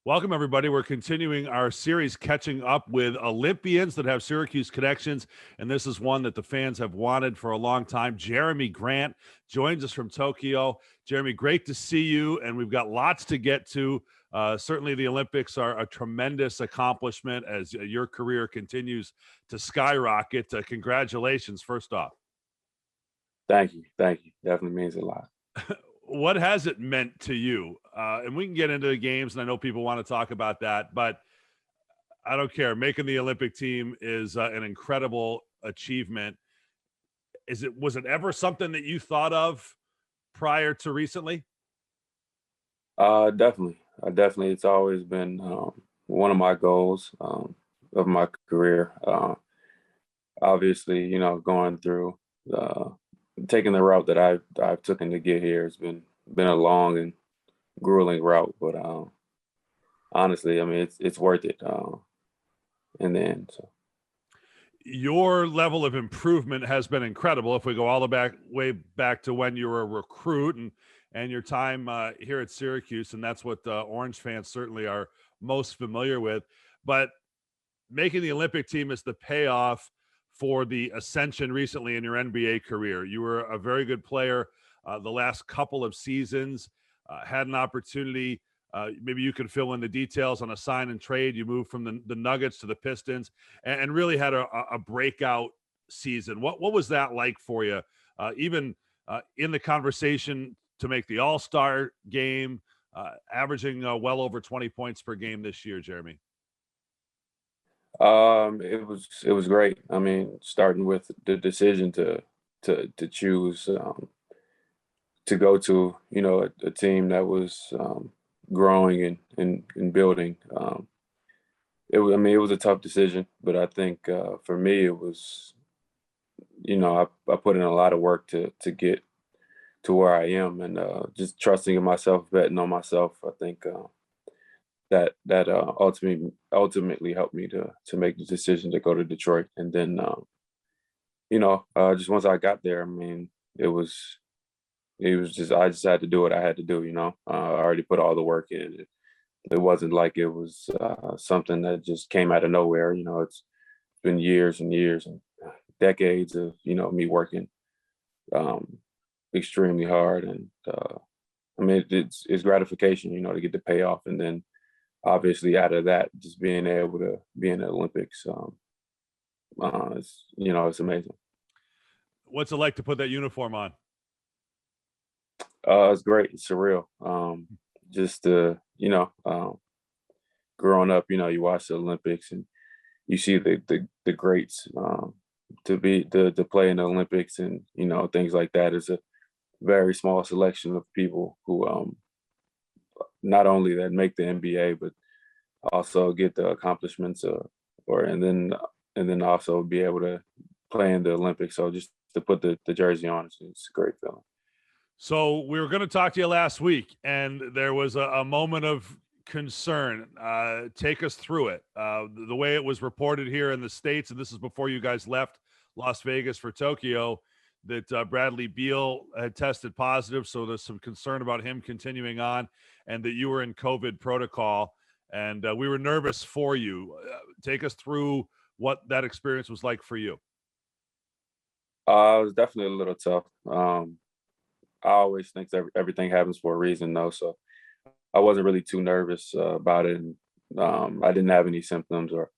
Welcome, everybody. We're continuing our series catching up with Olympians that have Syracuse connections, and this is one that the fans have wanted for a long time. Jerami Grant joins us from Tokyo. Jerami, great to see you, and we've got lots to get to. Certainly, the Olympics are a tremendous accomplishment as your career continues to skyrocket. Congratulations, first off. Thank you. Thank you. Definitely means a lot. What has it meant to you? And we can get into the games, and I know people want to talk about that, but I don't care. Making the Olympic team is an incredible achievement. Was it ever something that you thought of prior to recently? Definitely. Definitely. It's always been one of my goals of my career. Obviously, going through taking the route that I've taken to get here has been a long and grueling route, but honestly, I mean, it's worth it in the end. So. Your level of improvement has been incredible. If we go all the way back to when you were a recruit and your time here at Syracuse, and that's what Orange fans certainly are most familiar with. But making the Olympic team is the payoff for the ascension recently in your NBA career. You were a very good player the last couple of seasons, had an opportunity. Maybe you could fill in the details on a sign and trade. You moved from the Nuggets to the Pistons and really had a breakout season. What was that like for you? Even in the conversation to make the All-Star game, averaging well over 20 points per game this year, Jerami. It was great. I mean, starting with the decision to choose to go to a team that was growing and building. It was a tough decision, but I think for me it was, I put in a lot of work to get to where I am, and just trusting in myself, betting on myself. I think that ultimately helped me to make the decision to go to Detroit. And then just once I got there, I mean, it was just, I just had to do what I had to do. I already put all the work in. It wasn't like it was something that just came out of nowhere. It's been years and years and decades of me working extremely hard, and I mean, it's gratification, to get the payoff. And then obviously out of that, just being able to be in the Olympics, it's amazing. What's it like to put that uniform on? It's great. It's surreal. Just growing up, you watch the Olympics and you see the greats to play in the Olympics, and things like that is a very small selection of people who not only that make the NBA, but also get the accomplishments, and then also be able to play in the Olympics. So just to put the jersey on, it's a great feeling. So we were going to talk to you last week, and there was a moment of concern. Take us through it. The way it was reported here in the States, and this is before you guys left Las Vegas for Tokyo, that Bradley Beal had tested positive. So there's some concern about him continuing on, and that you were in COVID protocol. And we were nervous for you. Take us through what that experience was like for you. It was definitely a little tough. I always think that everything happens for a reason, though. So I wasn't really too nervous about it. And I didn't have any symptoms or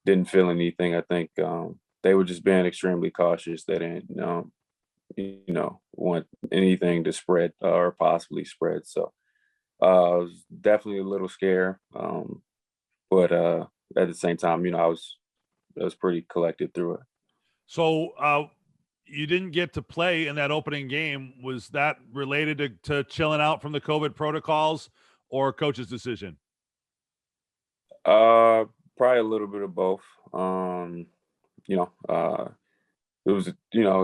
didn't feel anything. I think they were just being extremely cautious. They didn't, want anything to spread or possibly spread. So I was definitely a little scared. But at the same time, I was pretty collected through it. So you didn't get to play in that opening game. Was that related to chilling out from the COVID protocols or coach's decision? Probably a little bit of both. It was a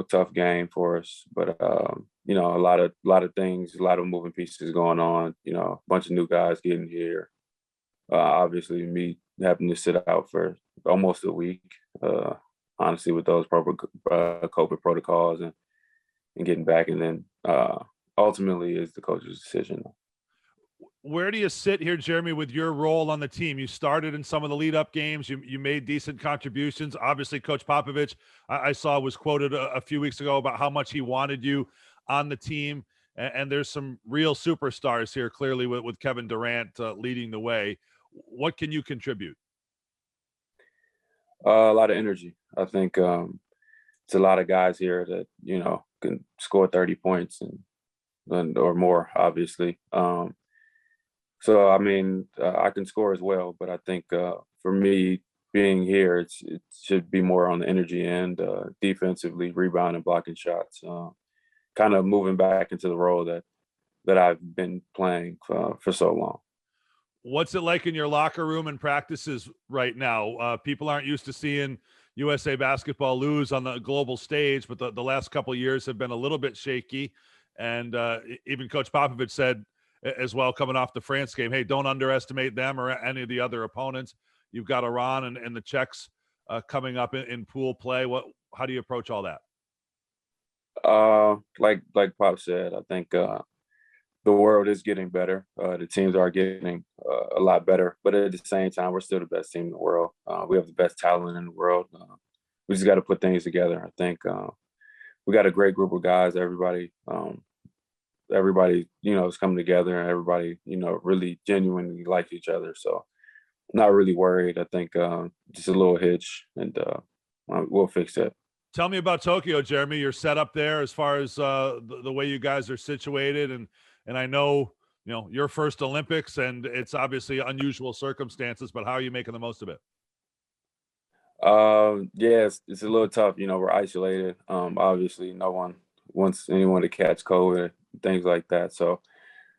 tough game for us, but a lot of things, a lot of moving pieces going on. A bunch of new guys getting here. Obviously, me having to sit out for almost a week. Honestly, with those proper COVID protocols and getting back, and then ultimately is the coach's decision. Where do you sit here, Jeremy, with your role on the team? You started in some of the lead up games. You made decent contributions. Obviously, Coach Popovich, I saw was quoted a few weeks ago about how much he wanted you on the team. And there's some real superstars here, clearly, with Kevin Durant leading the way. What can you contribute? A lot of energy. I think it's a lot of guys here that can score 30 points and or more, obviously. So I mean, I can score as well, but I think for me being here, it should be more on the energy end, defensively, rebounding, blocking shots, kind of moving back into the role that I've been playing for so long. What's it like in your locker room and practices right now? People aren't used to seeing USA basketball lose on the global stage, but the last couple of years have been a little bit shaky. And even Coach Popovich said as well, coming off the France game, hey, don't underestimate them or any of the other opponents. You've got Iran and the Czechs coming up in pool play. How do you approach all that? Like Pop said, I think the world is getting better. The teams are getting a lot better, but at the same time, we're still the best team in the world. We have the best talent in the world. We just got to put things together. I think we got a great group of guys. Everybody, is coming together, and everybody, really genuinely likes each other. So, not really worried. I think just a little hitch, and we'll fix that. Tell me about Tokyo, Jeremy. You're set up there as far as the way you guys are situated, and I know your first Olympics, and it's obviously unusual circumstances. But how are you making the most of it? Yeah, it's a little tough. We're isolated. Obviously, no one wants anyone to catch COVID, things like that. So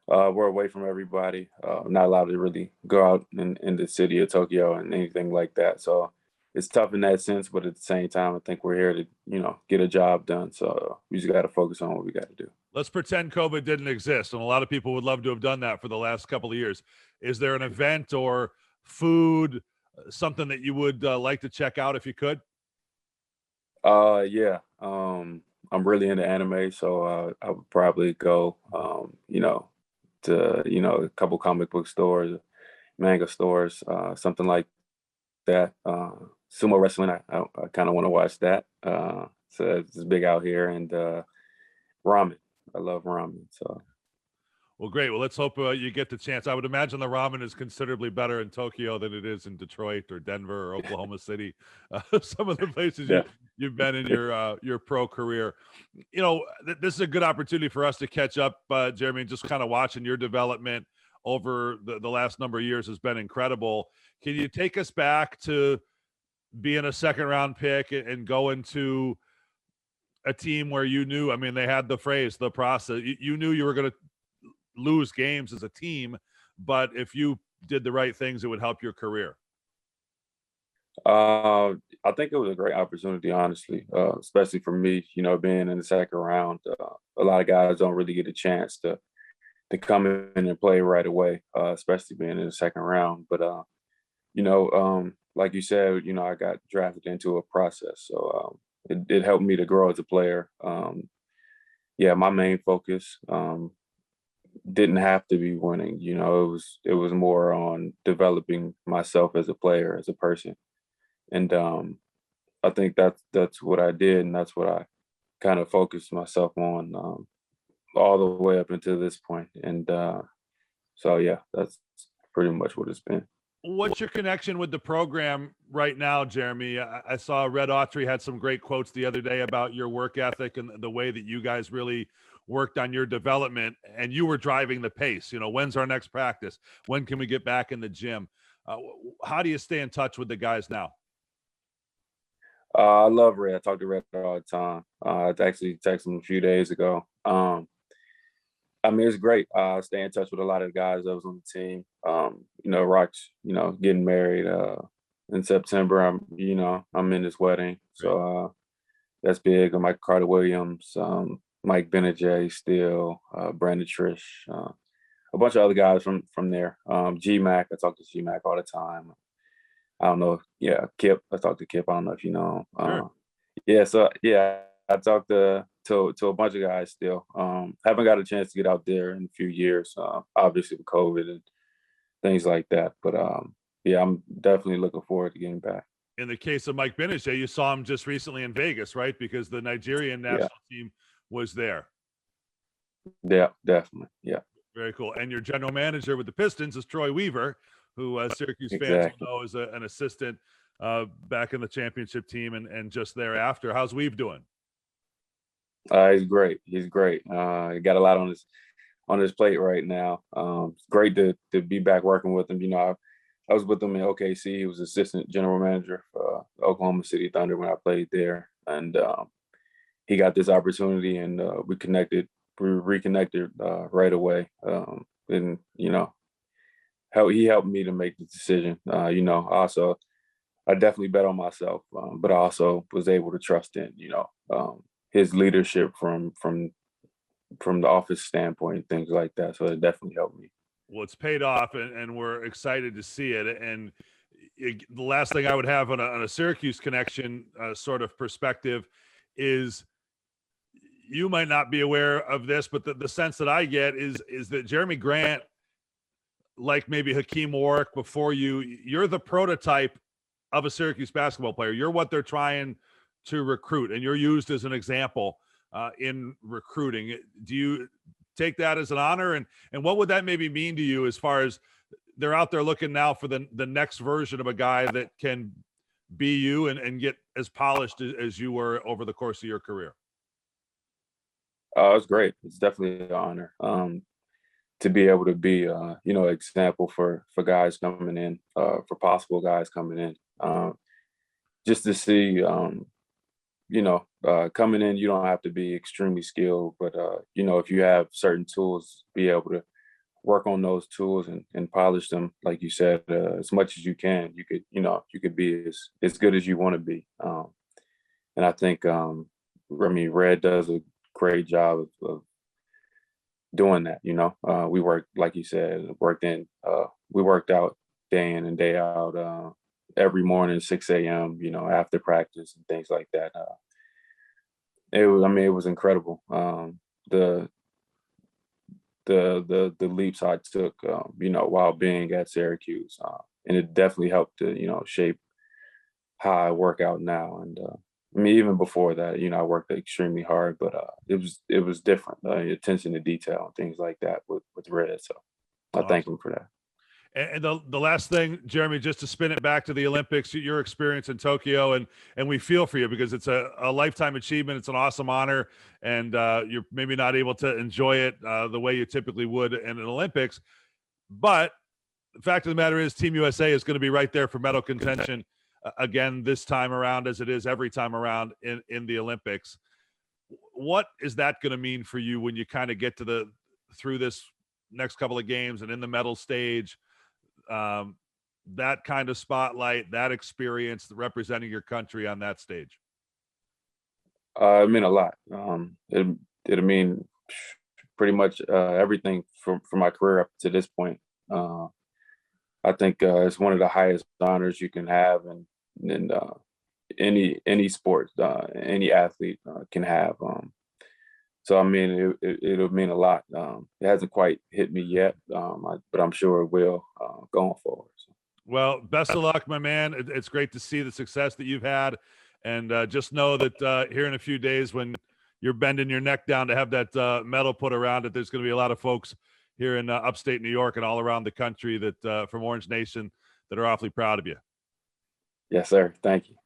we're away from everybody. Not allowed to really go out in the city of Tokyo and anything like that. So it's tough in that sense, but at the same time, I think we're here to, get a job done. So we just got to focus on what we got to do. Let's pretend COVID didn't exist, and a lot of people would love to have done that for the last couple of years. Is there an event or food, something that you would like to check out if you could? Yeah. I'm really into anime, so I would probably go, to a couple comic book stores, manga stores, something like that. Sumo wrestling, I kind of want to watch that. So it's big out here, and ramen. I love ramen. So Well, great. Well, let's hope you get the chance. I would imagine the ramen is considerably better in Tokyo than it is in Detroit or Denver or Oklahoma City. Some of the places yeah, you've been in your pro career. This is a good opportunity for us to catch up, Jeremy. And just kind of watching your development over the last number of years has been incredible. Can you take us back to being a second round pick and going to a team where you knew? I mean, they had the phrase, the process. You knew you were going to lose games as a team, but if you did the right things, it would help your career. I think it was a great opportunity, honestly, especially for me. Being in the second round, a lot of guys don't really get a chance to come in and play right away, especially being in the second round. But like you said, I got drafted into a process, so it helped me to grow as a player. Yeah, my main focus didn't have to be winning. It was more on developing myself as a player, as a person, and I think that's what I did, and that's what I kind of focused myself on all the way up until this point. And so yeah, that's pretty much what it's been. What's your connection with the program right now, Jeremy? I saw Red Autry had some great quotes the other day about your work ethic and the way that you guys really worked on your development, and you were driving the pace. When's our next practice? When can we get back in the gym? How do you stay in touch with the guys now? I love Red. I talk to Red all the time. I actually texted him a few days ago. I mean, it's great. I stay in touch with a lot of the guys that was on the team. Rock's, getting married in September. I'm in his wedding. So that's big. Mike Carter Williams, Mike Benajay, Steele, Brandon Trish, a bunch of other guys from there. G-Mac, I talk to G-Mac all the time. I don't know. Yeah, Kip. I talked to Kip. I don't know if you know. Sure. Yeah, so yeah, I talked to to a bunch of guys still. Haven't got a chance to get out there in a few years, obviously with COVID and things like that. But yeah, I'm definitely looking forward to getting back. In the case of Mike Binnish, you saw him just recently in Vegas, right? Because the Nigerian Yeah, national team was there. yeah, definitely. Yeah, Very cool. And your general manager with the Pistons is Troy Weaver, who Syracuse fans exactly. will know as an assistant back in the championship team and just thereafter. How's Weave doing? He's great. He's great. He got a lot on his plate right now. It's great to be back working with him. You know, I was with him in OKC. He was assistant general manager for Oklahoma City Thunder when I played there, and he got this opportunity, and we connected. We reconnected right away, and you know, how he helped me to make the decision. You know, also I definitely bet on myself, but I also was able to trust in his leadership from the office standpoint and things like that. So it definitely helped me. Well, it's paid off, and we're excited to see it. And the last thing I would have on a Syracuse connection sort of perspective is you might not be aware of this, but the sense that I get is that Jerami Grant, like maybe Hakeem Warwick before you're the prototype of a Syracuse basketball player. You're what they're trying to recruit, and you're used as an example in recruiting. Do you take that as an honor? And what would that maybe mean to you as far as they're out there looking now for the next version of a guy that can be you and get as polished as you were over the course of your career? It's great. It's definitely an honor to be able to be, example for guys coming in, for possible guys coming in. Just to see, coming in, you don't have to be extremely skilled, but if you have certain tools, be able to work on those tools and polish them, like you said, as much as you can. You could be as good as you want to be. And I think, Red does a great job of doing that. We worked, like you said, we worked out day in and day out, every morning, 6 a.m., after practice and things like that. It was incredible. The leaps I took, while being at Syracuse, and it definitely helped to, shape how I work out now. And even before that, I worked extremely hard, but it was different. Attention to detail and things like that with Red. So I thank him for that. And the last thing, Jerami, just to spin it back to the Olympics, your experience in Tokyo, and we feel for you because it's a lifetime achievement. It's an awesome honor, and you're maybe not able to enjoy it the way you typically would in an Olympics. But the fact of the matter is Team USA is going to be right there for medal contention again this time around, as it is every time around in the Olympics. What is that going to mean for you when you kind of get to through this next couple of games and in the medal stage? That kind of spotlight, that experience representing your country on that stage? It meant a lot. It'll mean pretty much everything from my career up to this point. I think it's one of the highest honors you can have, and any sport, any athlete can have. So it'll mean a lot. It hasn't quite hit me yet, but I'm sure it will going forward. So. Well, best of luck, my man. It's great to see the success that you've had, and just know that here in a few days, when you're bending your neck down to have that medal put around it, there's going to be a lot of folks here in upstate New York and all around the country that from Orange Nation that are awfully proud of you. Yes, sir. Thank you.